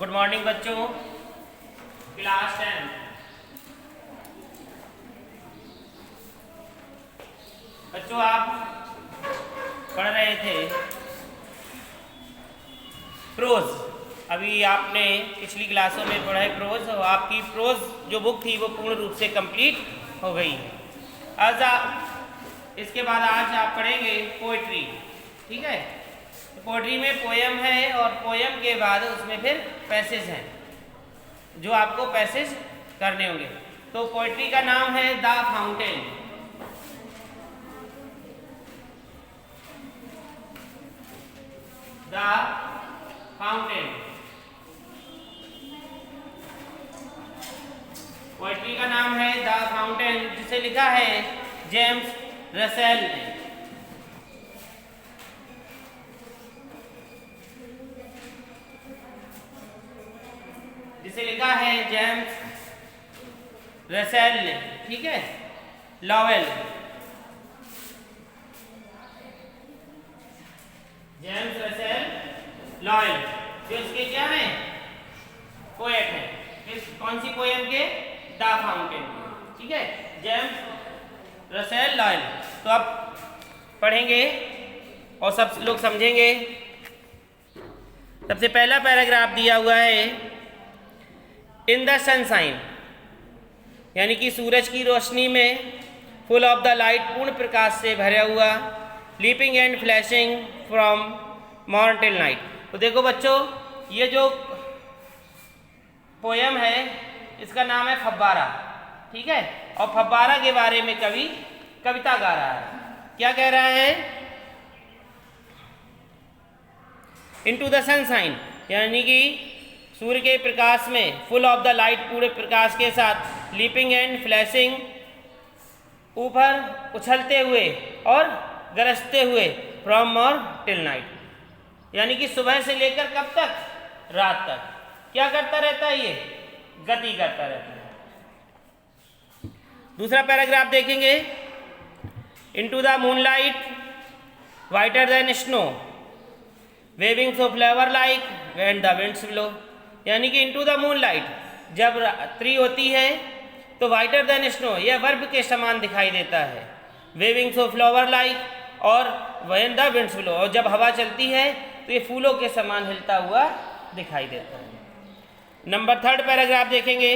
Good morning बच्चों, class 10। बच्चों आप पढ़ रहे थे प्रोज। अभी आपने पिछली क्लासों में पढ़ा है प्रोज, और आपकी प्रोज जो बुक थी वो पूर्ण रूप से कंप्लीट हो गई है। इसके बाद आज आप पढ़ेंगे पोएट्री। ठीक है, पोएट्री में पोएम है और पोएम के बाद उसमें फिर पैसेज हैं जो आपको पैसेज करने होंगे। तो पोएट्री का नाम है the fountain. The fountain poetry का नाम है द फाउंटेन, जिसे लिखा है जेम्स रसेल ने। जिसे लिखा है जेम्स रसेल ने। ठीक है, लॉवेल, जेम्स रसेल लॉवेल, जो इसके क्या है, पोएट है। कौन सी पोएम के? The fountain. ठीक है, जेम्स रसेल लॉवेल। तो अब पढ़ेंगे और सब लोग समझेंगे। सबसे पहला पैराग्राफ दिया हुआ है, इन द सनशाइन, यानी कि सूरज की रोशनी में, फुल ऑफ द लाइट, पूर्ण प्रकाश से भरा हुआ, leaping and flashing from morn till night. तो देखो बच्चों, ये जो पोयम है इसका नाम है फव्वारा। ठीक है, और फव्वारा के बारे में कवि कविता गा रहा है। क्या कह रहा है? इनटू द सनशाइन, यानी कि सूर्य के प्रकाश में, फुल ऑफ द लाइट, पूरे प्रकाश के साथ, लीपिंग एंड फ्लैशिंग, ऊपर उछलते हुए और गरजते हुए, फ्रॉम मॉर्न टिल नाइट, यानी कि सुबह से लेकर कब तक? रात तक। क्या करता रहता है? ये गति करता रहता है। दूसरा पैराग्राफ देखेंगे, into the moonlight, whiter than snow, waving so flavour like when the winds blow, यानी कि इनटू द मूनलाइट, जब रात्रि होती है तो वाइटर देन स्नो, यह बर्फ के समान दिखाई देता है। वेविंग सो फ्लावर लाइक, और व्हेन द विंड्स ब्लो, और जब हवा चलती है तो ये फूलों के समान हिलता हुआ दिखाई देता है। नंबर 3 पैराग्राफ देखेंगे,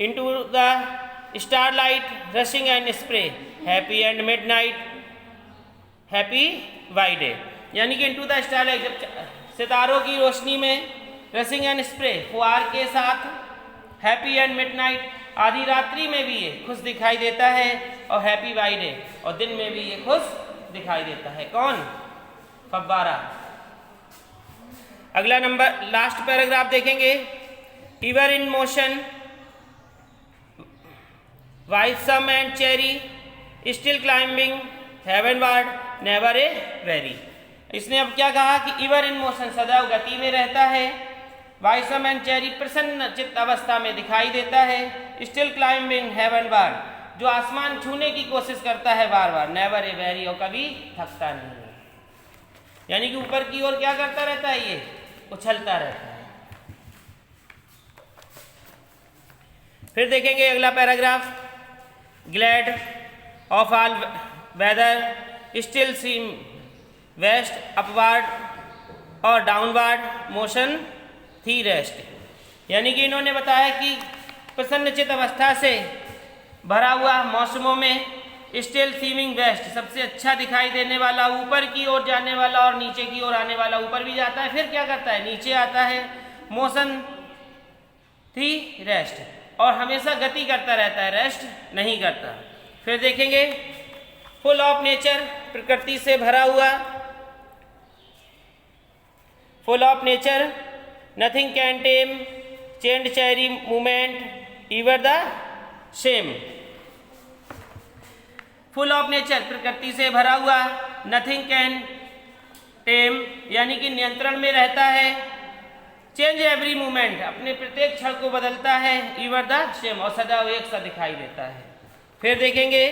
into the starlight, rushing and spray, happy and midnight, happy why day, यानी कि इनटू द स्टारलाइट, जब सितारों की रोशनी में, रशिंग एंड स्प्रे, फुहार के साथ, हैप्पी एंड मिडनाइट, आधी रात्रि में भी ये खुश दिखाई देता है, और हैप्पी वाई डे, और दिन में भी ये खुश दिखाई देता है। कौन? फव्वारा। अगला नंबर लास्ट पैराग्राफ देखेंगे, ever in motion, blithesome and cheery, still climbing heavenward, never aweary. इसने अब क्या कहा कि इवर इन मोशन, सदैव गति में रहता है, वाइसम एंड चेरी, प्रसन्न चित्त अवस्था में दिखाई देता है, स्टिल क्लाइंबिंग हेवनवर्ड, जो आसमान छूने की कोशिश करता है बार बार, नेवर ए वेरी, और कभी थकता नहीं है, यानी कि ऊपर की ओर क्या करता रहता है, ये उछलता रहता है। फिर देखेंगे अगला paragraph, glad of all weather, still seem west, upward और डाउनवार्ड मोशन थी रेस्ट, यानी कि इन्होंने बताया कि प्रसन्नचित अवस्था से भरा हुआ मौसमों में, स्टिल सीमिंग वेस्ट, सबसे अच्छा दिखाई देने वाला, ऊपर की ओर जाने वाला और नीचे की ओर आने वाला, ऊपर भी जाता है फिर क्या करता है, नीचे आता है, मोशन थी रेस्ट, और हमेशा गति करता रहता है, रेस्ट नहीं करता। फिर देखेंगे, फुल ऑफ नेचर, प्रकृति से भरा हुआ, full of nature, nothing can time, चेंड cherry movement, इवर the same. Full of nature, प्रकृति से भरा हुआ, नथिंग कैन टेम, यानी कि नियंत्रण में रहता है, चेंज एवरी मूवमेंट, अपने प्रत्येक क्षण को बदलता है, इवर द सेम, और सदैव एक सा दिखाई देता है। फिर देखेंगे,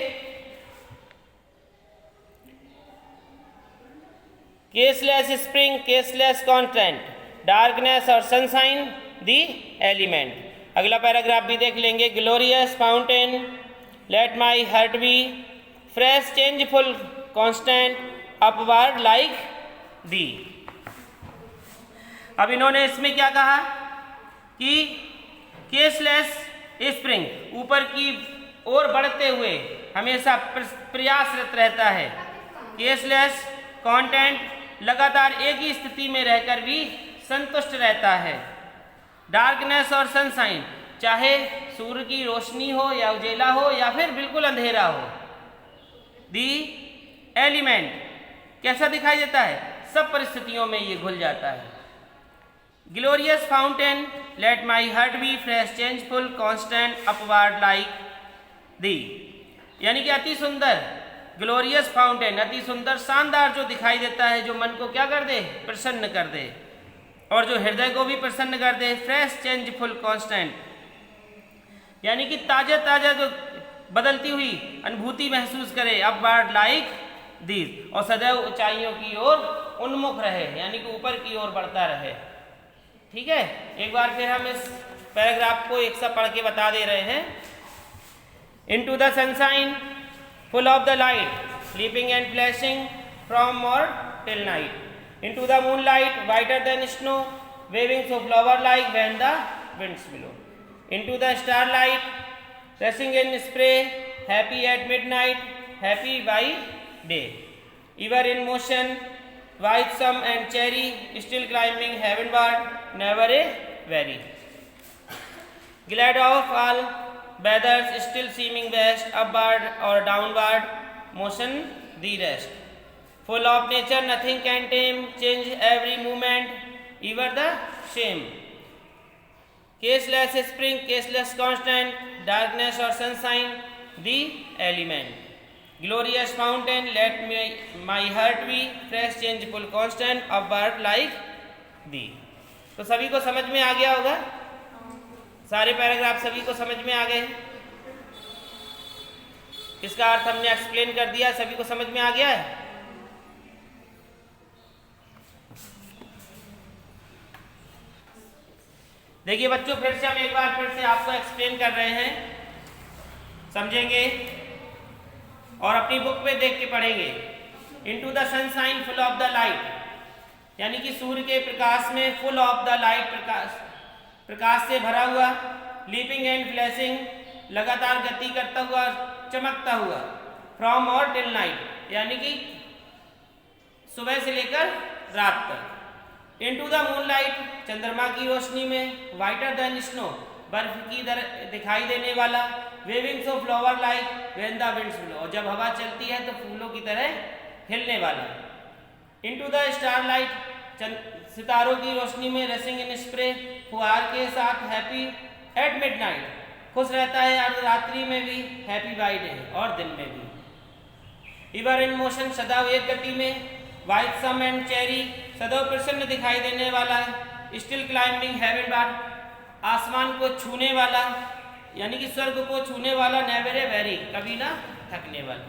ceaseless spring, ceaseless content, darkness और सनशाइन दी एलिमेंट। अगला पैराग्राफ भी देख लेंगे। Glorious fountain let my heart be fresh changeful constant upward like thee. अब इन्होंने इसमें क्या कहा कि केसलेस स्प्रिंग ऊपर की ओर बढ़ते हुए हमेशा प्रयासरत रहता है। केसलेस कंटेंट लगातार एक ही स्थिति में रहकर भी संतुष्ट रहता है। डार्कनेस और सनशाइन चाहे सूर्य की रोशनी हो या उजेला हो या फिर बिल्कुल अंधेरा हो। दी एलिमेंट कैसा दिखाई देता है? सब परिस्थितियों में ये घुल जाता है। Glorious fountain let my heart be fresh changeful constant upward like thee, यानी कि अति सुंदर ग्लोरियस फाउंटेन, अति सुंदर शानदार जो दिखाई देता है, जो मन को क्या कर दे? प्रसन्न कर दे, और जो हृदय को भी प्रसन्न कर दे। फ्रेश चेंजफुल कॉन्स्टेंट यानी कि ताजा ताजा जो बदलती हुई अनुभूति महसूस करे। अपवर्ड लाइक दीज, और सदैव ऊंचाइयों की ओर उन्मुख रहे, यानी कि ऊपर की ओर बढ़ता रहे। ठीक है, एक बार फिर हम इस पैराग्राफ को एक सा पढ़ के बता दे रहे हैं। Into the sunshine, full of the light, sleeping and flashing from morn till night. Into the moonlight, whiter than snow, waving so flower like when the winds blow. Into the starlight, rushing in spray, happy at midnight, happy by day. Ever in motion, white sum and cherry, still climbing heavenward, never a weary. Glad of all weathers, still seeming best, upward or downward motion the rest. Full of nature, nothing can tame, change every moment, ever the same. Caseless spring, caseless constant, darkness or sunshine, the element. Glorious fountain, let my heart be, fresh changeful constant, upward like thee. तो सभी को समझ में आ गया होगा? सारे paragraph सभी को समझ में आ गए? इसका अर्थ हमने एक्सप्लेन कर दिया, सभी को समझ में आ गया है? देखिए बच्चों, फिर से हम एक बार फिर से आपको एक्सप्लेन कर रहे हैं, समझेंगे और अपनी बुक में देख के पढ़ेंगे। Into the sunshine full of the light, यानी कि सूर्य के प्रकाश में, फुल ऑफ द लाइट, प्रकाश से भरा हुआ। लीपिंग एंड फ्लैशिंग, लगातार गति करता हुआ, चमकता हुआ। फ्रॉम और टिल नाइट, यानी कि सुबह से लेकर रात तक। इनटू द मूनलाइट, चंद्रमा की रोशनी में। वाइटर देन स्नो, बर्फ की दिखाई देने वाला। Wavings of flower like when the winds blow, और जब हवा चलती है तो फूलों की तरह हिलने वाला। इनटू द स्टारलाइट, सितारों की रोशनी में। रसिंग इन स्प्रे, फुहार के साथ। हैप्पी एट मिडनाइट, खुश रहता है अर्धरात्रि में भी। हैप्पी बाय डे, और दिन में भी। इवर इन मोशन, सदैव एक गति में। वाइट सम एंड चेरी, सदैव प्रसन्न दिखाई देने वाला। स्टिल क्लाइंबिंग हेवनवार्ड, आसमान को छूने वाला, यानी कि स्वर्ग को छूने वाला। नेवर ए वेरी, कभी ना थकने वाला।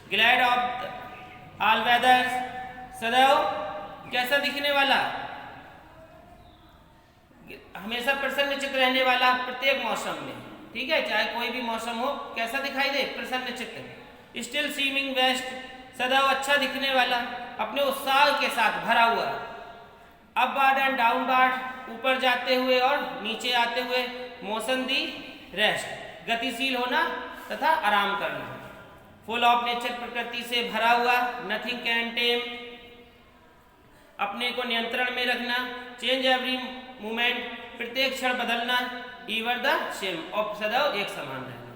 ग्लैड ऑफ ऑल वेदर्स, सदैव कैसा दिखने वाला? हमेशा प्रसन्नचित्त रहने वाला प्रत्येक मौसम में। ठीक है, चाहे कोई भी मौसम हो, कैसा दिखाई दे? प्रसन्नचित्त। स्टिल सीमिंग बेस्ट, सदैव अच्छा दिखने वाला, अपने उत्साह के साथ भरा हुआ। अपवर्ड एंड डाउनवर्ड, ऊपर जाते हुए और नीचे आते हुए। मोशन दी रेस्ट, गतिशील होना तथा आराम करना। फुल ऑफ नेचर, प्रकृति से भरा हुआ। नथिंग कैन टेम, अपने को नियंत्रण में रखना। चेंज एवरी मोमेंट, प्रत्येक क्षण बदलना। ईवर द सेम, और सदैव एक समान रहना।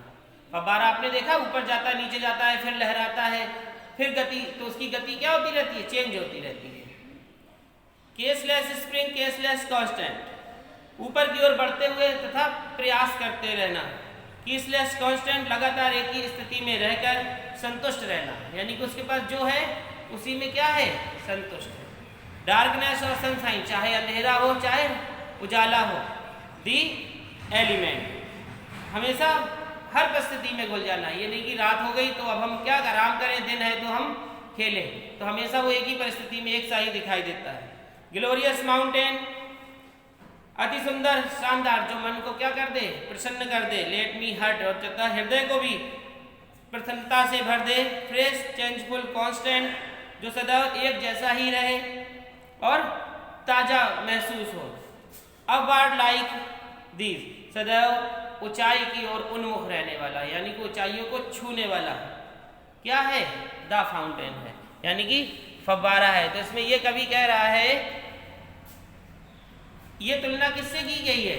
फव्वारा आपने देखा, ऊपर जाता है, नीचे जाता है, फिर लहराता है, फिर गति, तो उसकी गति क्या होती रहती है? चेंज होती रहती है। केसलेस स्प्रिंग, केसलेस कांस्टेंट, ऊपर की ओर बढ़ते हुए तथा प्रयास करते रहना। केसलेस कांस्टेंट, लगातार एक ही स्थिति में रहकर संतुष्ट रहना, यानी कि उसके पास जो है उसी में क्या है? संतुष्ट है। डार्कनेस और सनशाइन, चाहे अंधेरा हो चाहे उजाला हो। दी एलिमेंट, हमेशा हर परिस्थिति में घुल जाना। ये नहीं कि रात हो गई तो अब हम क्या आराम करें, दिन है तो हम खेलें, तो हमेशा वो एक ही परिस्थिति में एक सा ही दिखाई देता है। ग्लोरियस माउंटेन, अति सुंदर, शानदार, जो मन को क्या कर दे, प्रसन्न कर दे। लेट मी हर्ट, और तथा हृदय को भी प्रसन्नता से भर दे। फ्रेश, चेंजफुल, कांस्टेंट, जो सदैव एक जैसा ही रहे और ताजा महसूस हो। अपवर्ड लाइक दीज, सदैव ऊंचाई की ओर उन्मुख रहने वाला, यानी कि ऊंचाइयों को छूने वाला क्या है, द फाउंटेन है, यानी कि फव्वारा है। तो इसमें ये कवि कह रहा है, ये तुलना किससे की गई है,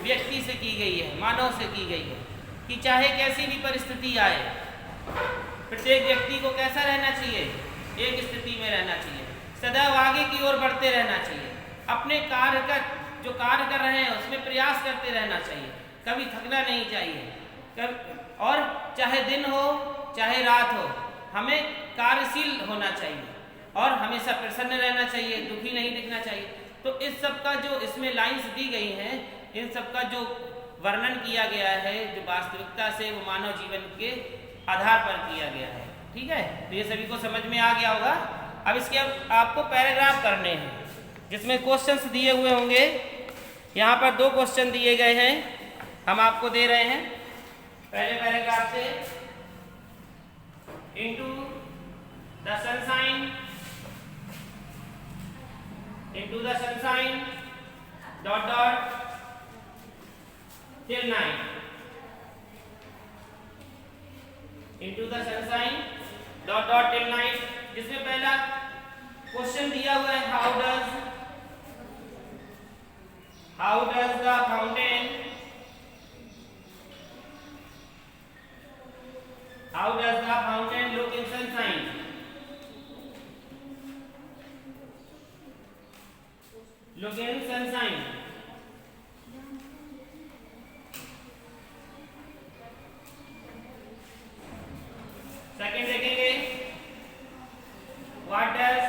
व्यक्ति से की गई है, मानव से की गई है, कि चाहे कैसी भी परिस्थिति आए, प्रत्येक व्यक्ति को कैसा रहना चाहिए, एक स्थिति में रहना चाहिए, सदैव आगे की ओर बढ़ते रहना चाहिए, अपने कार्य का जो कार्य कर रहे हैं उसमें प्रयास करते रहना चाहिए, कभी थकना नहीं चाहिए, और चाहे दिन हो चाहे रात हो, हमें कार्यशील होना चाहिए और हमेशा प्रसन्न रहना चाहिए, दुखी नहीं दिखना चाहिए। तो इस सब का जो इसमें लाइंस दी गई हैं, इन सब का जो वर्णन किया गया है, जो वास्तविकता से वो मानव जीवन के आधार पर किया गया है। ठीक है, तो ये सभी को समझ में आ गया होगा। अब इसके आपको पैराग्राफ करने हैं जिसमें क्वेश्चंस दिए हुए होंगे। यहाँ पर 2 क्वेश्चन दिए गए हैं, हम आपको दे रहे हैं। पहले पैराग्राफ से, into the sunshine, into the sunshine dot dot till night, into the sunshine dot dot till night, जिसमें पहला क्वेश्चन दिया हुआ है, how does the fountain, how does the fountain look in sunshine, look in sunshine। Second देखेंगे, what does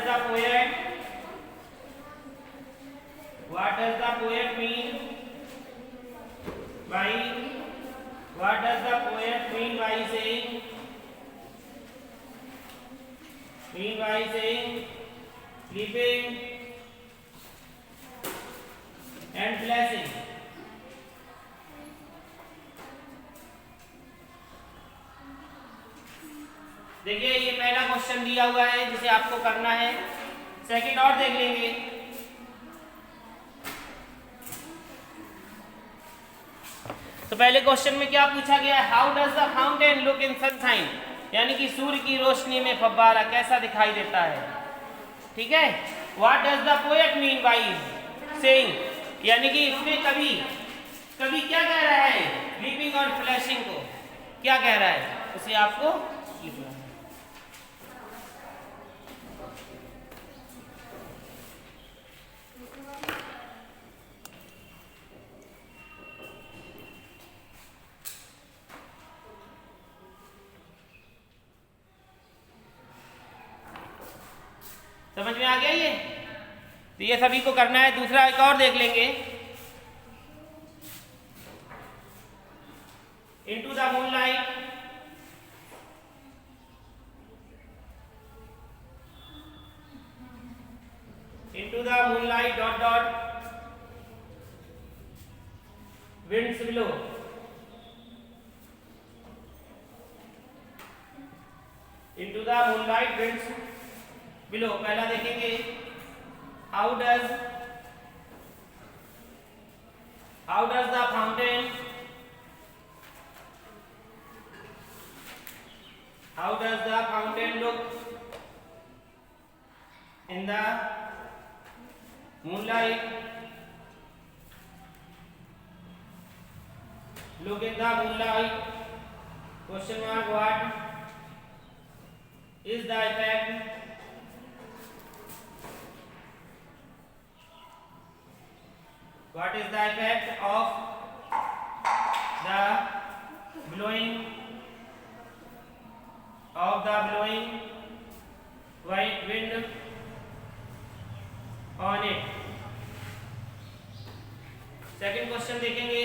the poet mean by, what does the poet mean by saying sleeping and blessing। देखिए, ये पहला question दिया हुआ है जिसे आपको करना है। सेकंड और देख लेंगे। तो पहले क्वेश्चन में क्या पूछा गया है, how does the fountain look in sunshine, यानी कि सूर्य की रोशनी में फव्वारा कैसा दिखाई देता है। ठीक है, what does the poet mean by saying, यानी कि इसमें कवि क्या कह रहा है, लीपिंग और फ्लैशिंग को क्या कह रहा है, उसे आपको लिखना है। समझ में आ गया ये? तो ये सभी को करना है। दूसरा एक और देख लेंगे, into the moonlight, into the moonlight dot dot winds below, into the moonlight winds below. पहला देखेंगे, how does the fountain, how does the fountain look in the moonlight, look in the moonlight, question mark, what is the effect, what is the effect of the blowing white wind on it। Second question देखेंगे,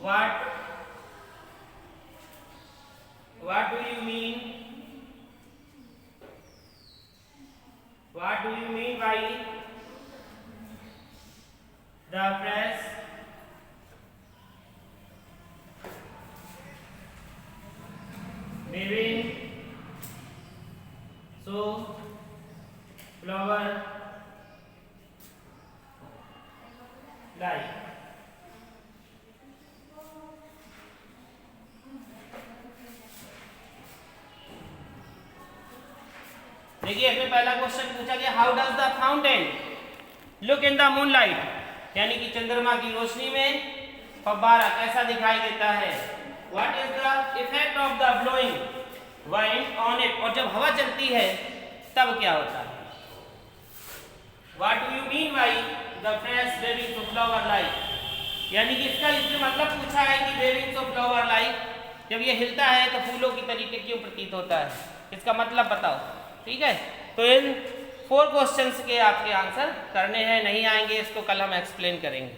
what do you mean What do you mean by the phrase waving so flower like? देखिए इसमें पहला question पूछा गया, how does the fountain look in the moonlight, यानी कि चंद्रमा की रोशनी में फव्वारा कैसा दिखाई देता है। What is the effect of the blowing wind on it, और जब हवा चलती है तब क्या होता है। What do you mean by the fresh waving to flower like, यानी कि इसका इसमें मतलब पूछा है कि वेविंग टू फ्लावर लाइक, जब ये हिलता है तो फूलों की तरीके क्यों प्रतीत होता है, इसका मतलब बताओ। ठीक है, तो इन 4 क्वेश्चंस के आपके आंसर करने हैं, नहीं आएंगे इसको कल हम एक्सप्लेन करेंगे।